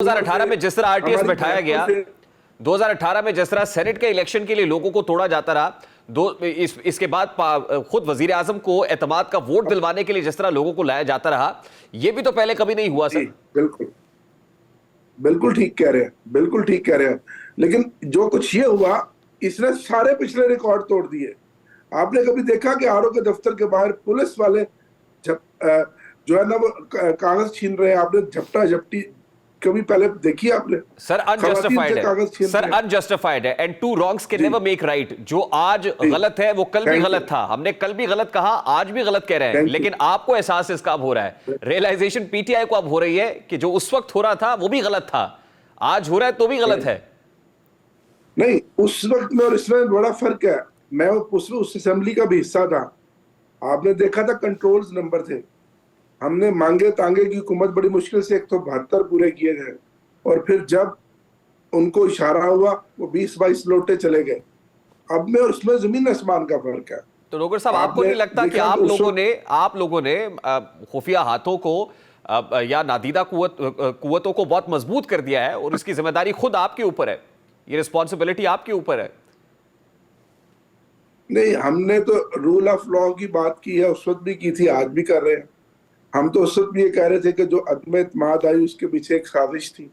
2018 में जिस तरह आरटीएस बैठाया गया, 2018 में जिस तरह सेनेट के इलेक्शन के लिए लोगों को तोड़ा जाता रहा, इसके बाद खुद वजीर आजम को एतमाद का वोट दिलवाने के लिए जिस तरह लोगों को लाया जाता रहा, ये भी तो पहले कभी नहीं हुआ सर। बिल्कुल बिल्कुल ठीक कह रहे हैं, बिल्कुल ठीक कह रहे हैं। लेकिन जो कुछ ये हुआ, इसने सारे पिछले रिकॉर्ड तोड़ दिए। आपने कभी देखा कि आरओ के दफ्तर के बाहर पुलिस वाले जो है ना वो कागज छीन रहे हैं? आपने झपटा झपटी कभी पहले देखी आपने? सर अनजस्टिफाइड है, सर अनजस्टिफाइड है, and two wrongs can never make right. जो आज गलत है वो कल भी गलत था, हमने कल भी गलत कहा, आज भी गलत कह रहे हैं, लेकिन आपको एहसास इसका अब हो रहा है, रियलाइजेशन पीटीआई को अब हो रही है कि जो उस वक्त हो रहा था वो भी गलत था, आज हो रहा है तो भी गलत है। नहीं, उस वक्त में और इसमें बड़ा फर्क है। मैं उस असेंबली का भी हिस्सा था, आपने देखा था कंट्रोल्स नंबर थे, हमने मांगे तांगे की हुकूमत बड़ी मुश्किल से 172 पूरे किए गए, और फिर जब उनको इशारा हुआ वो 20-22 लोटे चले गए। अब में और उसमें जमीन आसमान का फर्क है। तो डॉक्टर साहब, आपको नहीं लगता कि आप लोगों ने खुफिया हाथों को या नादीदा कुव्वतों को बहुत मजबूत कर दिया है, और इसकी जिम्मेदारी खुद आपके ऊपर है, ये रिस्पॉन्सिबिलिटी आपके ऊपर है? नहीं, हमने तो रूल ऑफ लॉ की बात की है, उस वक्त भी की थी, आज भी कर रहे हैं। हम तो उस वक्त भी ये कह रहे थे कि जो अदम एतमाद आई उसके पीछे एक साजिश थी।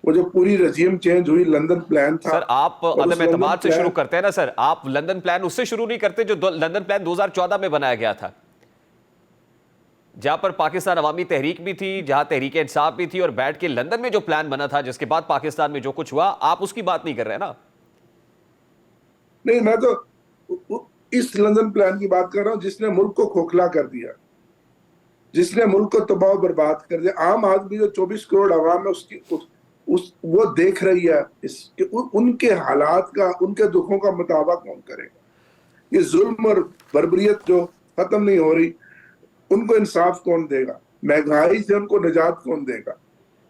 वो जो पूरी रजीम चेंज हुई, लंदन प्लान था। सर आप अदम एतमाद से शुरू करते हैं ना सर, आप लंदन प्लान उससे शुरू नहीं करते जो लंदन प्लान 2014 में बनाया गया था, जहां पर पाकिस्तान अवामी तहरीक भी थी, जहां तहरीक इंसाफ भी थी, और बैठ के लंदन में जो प्लान बना था जिसके बाद पाकिस्तान में जो कुछ हुआ, आप उसकी बात नहीं कर रहे ना? नहीं, मैं तो इस लंदन प्लान की बात कर रहा हूं जिसने मुल्क को खोखला कर दिया, जिसने मुल्क को तबाह बर्बाद कर दिया। आम आदमी जो 24 करोड़ आवाम है उसकी वो देख रही है उनके हालात का, उनके दुखों का मुताबा कौन करेगा? ये जुल्म और बर्बरियत जो खत्म नहीं हो रही, उनको इंसाफ कौन देगा? महंगाई से उनको निजात कौन देगा?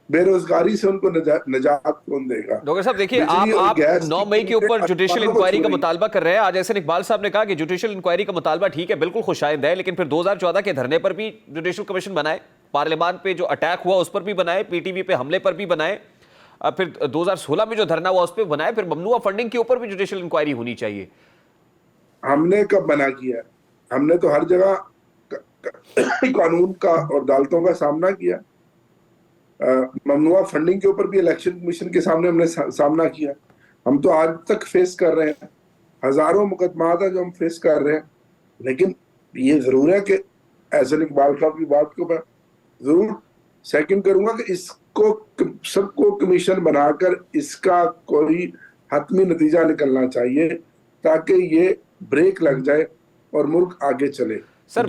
बेरोजगारी से उनको निजात कौन देगा? डॉक्टर साहब देखिए, आप 9 मई के ऊपर जुडिशियल इंक्वायरी का मुतालबा कर रहे हैं। आज एहसन इकबाल साहब ने कहा कि जुडिशियल इंक्वायरी का मुतालबा ठीक है, बिल्कुल खुशाइंद है, लेकिन फिर 2014 के धरने पर भी जुडिशियल कमीशन बनाए, पार्लियामान पे जो अटैक हुआ उस पर भी बनाए, पीटीवी पे हमले पर भी बनाए, फिर 2016 में जो धरना हुआ उस पर बनाए, फिर ममनुआ फंडिंग के ऊपर भी जुडिशियल इंक्वायरी होनी चाहिए। हमने कब मना किया? हमने तो हर जगह कानून का और अदालतों का सामना किया। ममनुआ फंडिंग के ऊपर भी इलेक्शन कमीशन के सामने हमने सामना किया। हम तो आज तक फेस कर रहे हैं, हजारों मुकदमात है जो हम फेस कर रहे हैं। लेकिन ये जरूर है कि एहसन इकबाल साहब की बात को मैं जरूर सेकंड करूंगा कि इसको सबको कमीशन बनाकर इसका कोई हतमी नतीजा निकलना चाहिए, ताकि ये ब्रेक लग जाए और मुल्क आगे चले। सर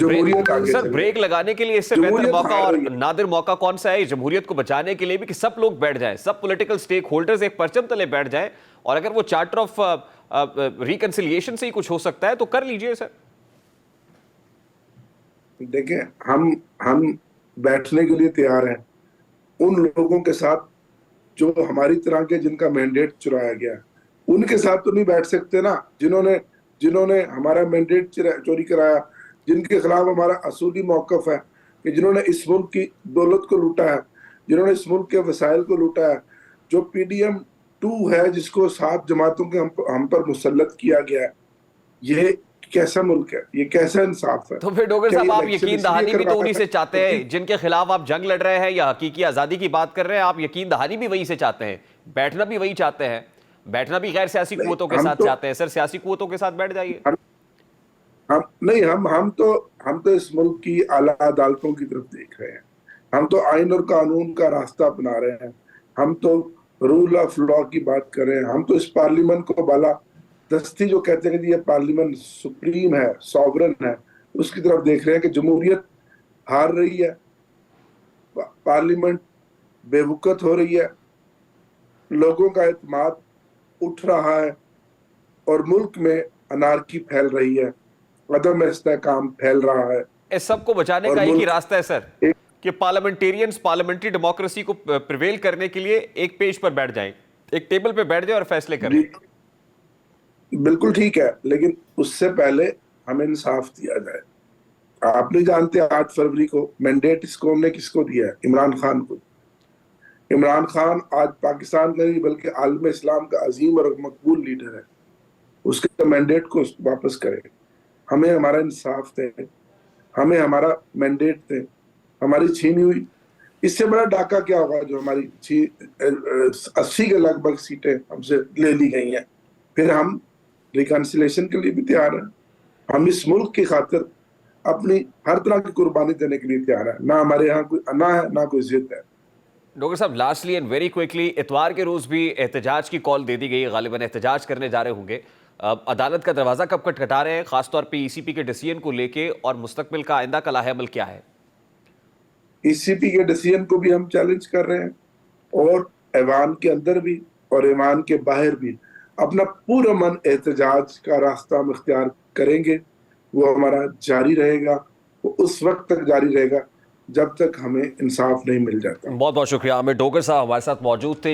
ब्रेक लगाने के लिए इससे बेहतर मौका और नादिर मौका कौन सा है जमहूरियत को बचाने के लिए भी, कि सब लोग बैठ जाएं, सब पॉलिटिकल स्टेक होल्डर्स एक परचम तले बैठ जाएं, और अगर वो चार्टर ऑफ रिकंसिलिएशन से ही कुछ हो सकता है तो कर लीजिए सर। देखिए, हम बैठने के लिए तैयार हैं उन लोगों के साथ जो हमारी तरह के, जिनका मैंडेट चुराया गया, उनके साथ तो नहीं बैठ सकते ना, जिन्होंने हमारा मैंडेट चोरी कराया, जिनके खिलाफ हमारा असूली मौकफ है, कि जिन्होंने इस मुल्क की दौलत को लूटा है, जिन्होंने इस मुल्क के वसाइल को लूटा है, जो PDM 2 है जिसको 7 जमातों के हम पर मुसल्लत किया गया है। ये कैसा मुल्क है? ये कैसा इंसाफ है? तो फिर डॉक्टर साहब, आप यकीन दहानी भी तो उन्हीं से चाहते हैं जिनके खिलाफ आप जंग लड़ रहे हैं या हकीकी आजादी की बात कर रहे हैं। आप यकीन दहानी भी वही से चाहते हैं, बैठना भी वही चाहते हैं, बैठना भी गैर सियासी कुव्वतों के साथ चाहते हैं। सर सियासी कुव्वतों के साथ बैठ जाइए। हम तो इस मुल्क की आला अदालतों की तरफ देख रहे हैं, हम तो आइन और कानून का रास्ता अपना रहे हैं, हम तो रूल ऑफ लॉ की बात कर रहे हैं, हम तो इस पार्लियामेंट को बाला दस्ती जो कहते हैं कि ये पार्लियामेंट सुप्रीम है, सॉवरन है, उसकी तरफ देख रहे हैं कि जमहूरियत हार रही है, पार्लियामेंट बेवकूफ हो रही है, लोगों का एतमाद उठ रहा है, और मुल्क में अनारकी फैल रही है, अदम इस्तेहकाम फैल रहा है। इस सब को बचाने का एक ही रास्ता है सर, कि पार्लियामेंटेरियंस पार्लियामेंट्री डेमोक्रेसी को प्रिवेल करने के लिए एक पेज पर बैठ जाएं, एक टेबल पे बैठ जाएं और फैसले करें। बिल्कुल ठीक है, लेकिन उससे पहले हमें इंसाफ दिया जाए। आप नहीं जानते 8 फरवरी को मैंडेट इसको किसको दिया है? इमरान खान को। عمران خان آج پاکستان کا نہیں بلکہ عالم اسلام کا عظیم اور مقبول لیڈر ہے، اس کے مینڈیٹ کو واپس کرے، ہمیں ہمارا انصاف دے، ہمیں ہمارا مینڈیٹ دے، ہماری چھینی ہوئی اس سے بڑا ڈاکہ کیا ہوگا جو ہماری 80 کے لگ بھگ سیٹیں ہم سے لے لی گئی ہیں۔ پھر ہم ریکنسیلیشن کے لیے بھی تیار ہیں، ہم اس ملک کی خاطر اپنی ہر طرح کی قربانی دینے کے لیے تیار ہیں، نہ ہمارے یہاں کوئی انا ہے نہ کوئی ضد ہے۔ ڈاکٹر صاحب لاسٹلی اینڈ ویری کوئکلی، اتوار کے روز بھی احتجاج کی کال دے دی گئی، غالباً احتجاج کرنے جا رہے ہوں گے، عدالت کا دروازہ کب کٹکھٹا رہے ہیں خاص طور پہ ای سی پی کے ڈیسیژن کو لے کے، اور مستقبل کا آئندہ کا لاہ عمل کیا ہے؟ ای سی پی کے ڈیسیژن کو بھی ہم چیلنج کر رہے ہیں، اور ایوان کے اندر بھی اور ایوان کے باہر بھی اپنا پرامن احتجاج کا راستہ ہم اختیار کریں گے، وہ ہمارا جاری رہے گا، وہ اس وقت تک جاری رہے گا جب تک ہمیں انصاف نہیں مل جاتا۔ بہت بہت شکریہ۔ عامر ڈوگر صاحب ہمارے ساتھ موجود تھے۔